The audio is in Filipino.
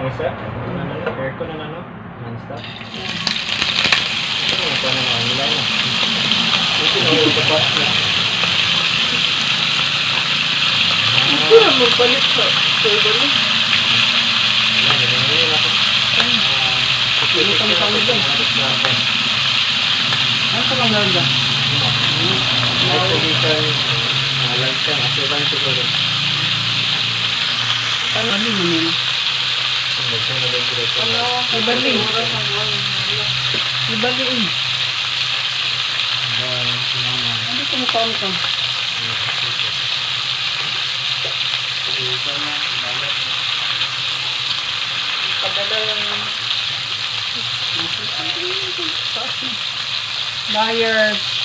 isa? Aircon na non-stop? Ito na online. Ito na yung tapas na. Ito na magpalit sa table mo. Ngayon ako. Ano kang tawag dyan? Ano ka lang ganda? Electrical, lunch yan, assurance siguro. Ano yun? Ibalik. Ibalik. Ano ka mo kaon ka? Padala yung buyers.